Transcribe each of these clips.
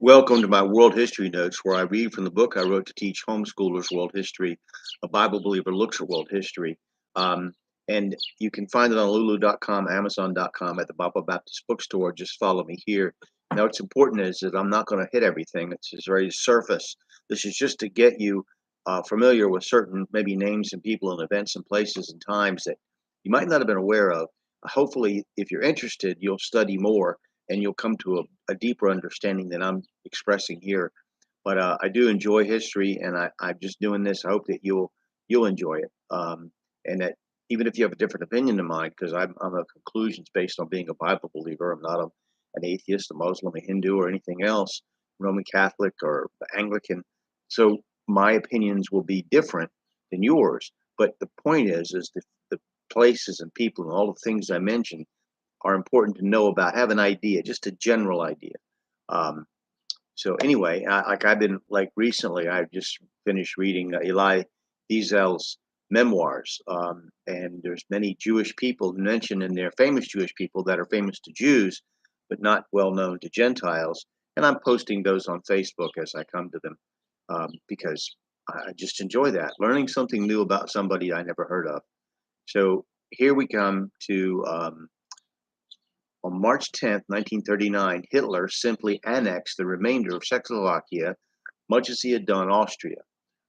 Welcome to my World History Notes, where I read from the book I wrote to teach homeschoolers world history. A Bible believer looks at world history. Um, and you can find it on lulu.com, amazon.com, at the Bible Baptist Bookstore. Just follow me here. Now, what's important is that I'm not going to hit everything. It's just very surface. This is just to get you familiar with certain maybe names and people and events and places and times that you might not have been aware of. Hopefully, if you're interested, you'll study more and you'll come to a deeper understanding than I'm expressing here. But I do enjoy history, and I'm just doing this. I hope that you'll enjoy it, and that even if you have a different opinion than mine, because I'm a conclusions based on being a Bible believer. I'm not an atheist, a Muslim, a Hindu, or anything else, Roman Catholic or Anglican. So my opinions will be different than yours. But the point is the places and people and all the things I mentioned are important to know about. Have an idea, just a general idea. Um, so anyway, I've been like recently, I just finished reading Elie Wiesel's memoirs, and there's many Jewish people mentioned in there, famous Jewish people that are famous to Jews, but not well known to Gentiles. And I'm posting those on Facebook as I come to them, because I just enjoy that, learning something new about somebody I never heard of. So here we come to on March 10th, 1939, Hitler simply annexed the remainder of Czechoslovakia, much as he had done Austria.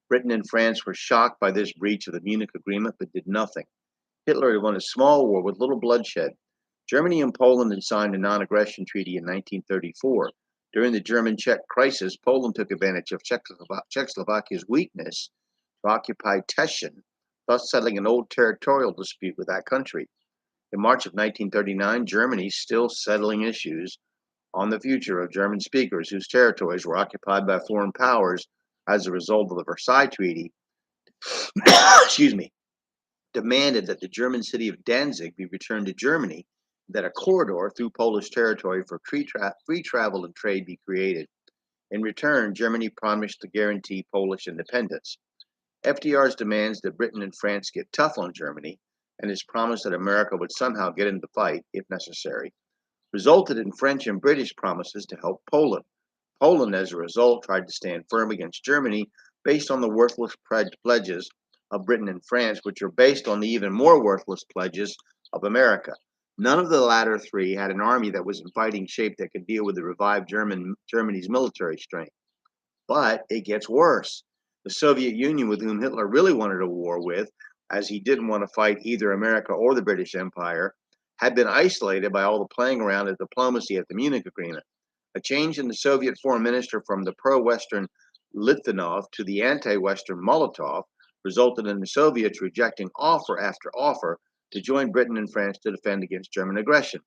Britain and France were shocked by this breach of the Munich Agreement, but did nothing. Hitler had won a small war with little bloodshed. Germany and Poland had signed a non-aggression treaty in 1934. During the German-Czech crisis, Poland took advantage of Czechoslovakia's weakness to occupy Teschen, thus settling an old territorial dispute with that country. In March of 1939, Germany, still settling issues on the future of German speakers whose territories were occupied by foreign powers as a result of the Versailles Treaty, excuse me, demanded that the German city of Danzig be returned to Germany, and that a corridor through Polish territory for free travel and trade be created. In return, Germany promised to guarantee Polish independence. FDR's demands that Britain and France get tough on Germany, and his promise that America would somehow get in the fight, if necessary, resulted in French and British promises to help Poland. Poland, as a result, tried to stand firm against Germany based on the worthless pledges of Britain and France, which are based on the even more worthless pledges of America. None of the latter three had an army that was in fighting shape that could deal with the revived Germany's military strength. But it gets worse. The Soviet Union, with whom Hitler really wanted a war with, as he didn't want to fight either America or the British Empire, had been isolated by all the playing around of diplomacy at the Munich Agreement. A change in the Soviet foreign minister from the pro-Western Litvinov to the anti-Western Molotov resulted in the Soviets rejecting offer after offer to join Britain and France to defend against German aggression.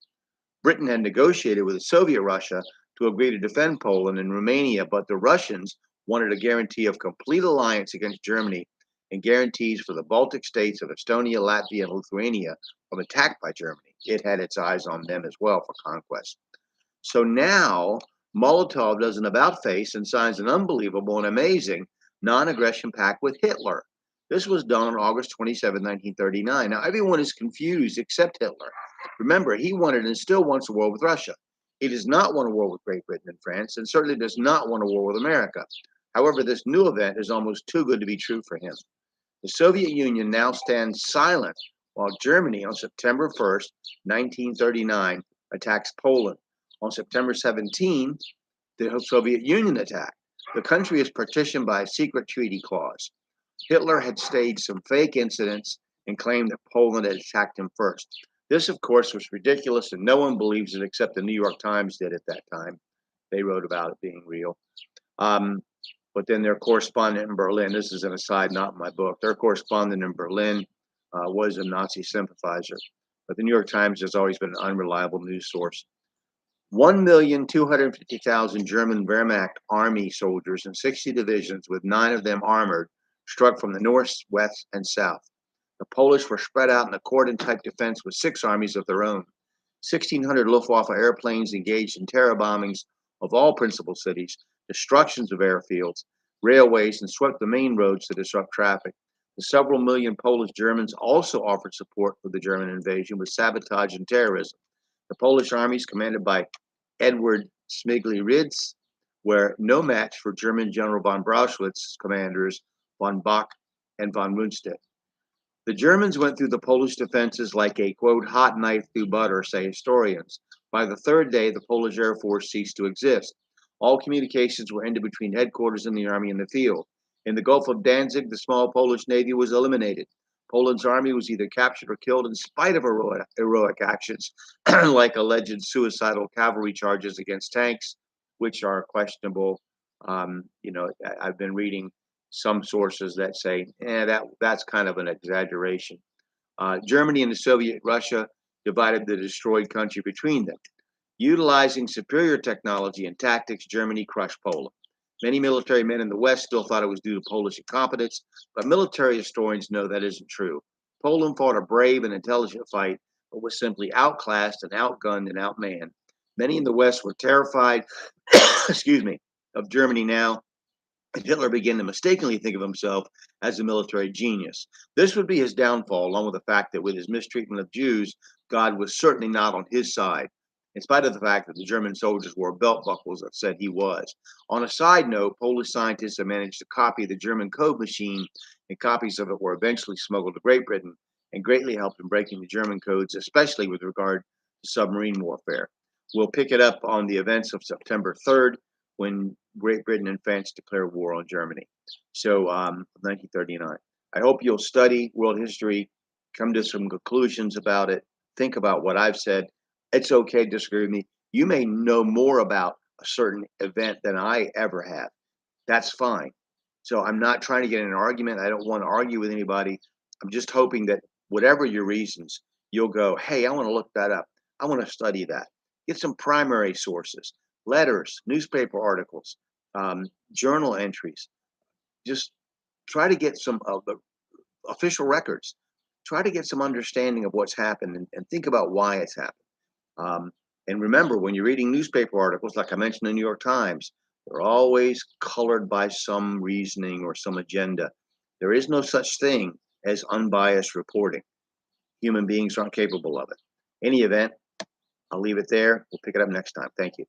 Britain had negotiated with the Soviet Russia to agree to defend Poland and Romania, but the Russians wanted a guarantee of complete alliance against Germany and guarantees for the Baltic states of Estonia, Latvia, and Lithuania from attack by Germany. It had its eyes on them as well for conquest. So now Molotov does an about face and signs an unbelievable and amazing non-aggression pact with Hitler. This was done on August 27, 1939. Now everyone is confused except Hitler. Remember, he wanted and still wants a war with Russia. He does not want a war with Great Britain and France, and certainly does not want a war with America. However, this new event is almost too good to be true for him. The Soviet Union now stands silent while Germany on September 1st, 1939, attacks Poland. On September 17th, the Soviet Union attacked. The country is partitioned by a secret treaty clause. Hitler had staged some fake incidents and claimed that Poland had attacked him first. This, of course, was ridiculous, and no one believes it except the New York Times did at that time. They wrote about it being real. But then their correspondent in Berlin, this is an aside, not in my book, their correspondent in Berlin was a Nazi sympathizer. But the New York Times has always been an unreliable news source. 1,250,000 German Wehrmacht army soldiers in 60 divisions, with 9 of them armored, struck from the north, west, and south. The Polish were spread out in a cordon-type defense with 6 armies of their own. 1,600 Luftwaffe airplanes engaged in terror bombings of all principal cities, destructions of airfields, railways, and swept the main roads to disrupt traffic. The several million Polish Germans also offered support for the German invasion with sabotage and terrorism. The Polish armies, commanded by Edward Śmigły-Rydz, were no match for German General von Brauchlitz's commanders von Bock and von Rundstedt. The Germans went through the Polish defenses like a, quote, hot knife through butter, say historians. By the third day, the Polish Air Force ceased to exist. All communications were ended between headquarters in the army and the field. In the Gulf of Danzig, the small Polish navy was eliminated. Poland's army was either captured or killed in spite of heroic actions, like alleged suicidal cavalry charges against tanks, which are questionable. I've been reading some sources that say, that's kind of an exaggeration. Germany and the Soviet Russia divided the destroyed country between them. Utilizing superior technology and tactics, Germany crushed Poland. Many military men in the West still thought it was due to Polish incompetence, but military historians know that isn't true. Poland fought a brave and intelligent fight, but was simply outclassed and outgunned and outmanned. Many in the West were terrified, excuse me, of Germany now, and Hitler began to mistakenly think of himself as a military genius. This would be his downfall, along with the fact that with his mistreatment of Jews, God was certainly not on his side, in spite of the fact that the German soldiers wore belt buckles that said he was. On a side note, Polish scientists have managed to copy the German code machine, and copies of it were eventually smuggled to Great Britain and greatly helped in breaking the German codes, especially with regard to submarine warfare. We'll pick it up on the events of September 3rd, when Great Britain and France declared war on Germany. So, 1939. I hope you'll study world history, come to some conclusions about it, think about what I've said. It's okay to disagree with me. You may know more about a certain event than I ever have. That's fine. So I'm not trying to get in an argument. I don't want to argue with anybody. I'm just hoping that whatever your reasons, you'll go, hey, I want to look that up. I want to study that. Get some primary sources, letters, newspaper articles, journal entries. Just try to get some of the official records. Try to get some understanding of what's happened and think about why it's happened. And remember, when you're reading newspaper articles, like I mentioned in the New York Times, they're always colored by some reasoning or some agenda. There is no such thing as unbiased reporting. Human beings aren't capable of it. Any event, I'll leave it there. We'll pick it up next time. Thank you.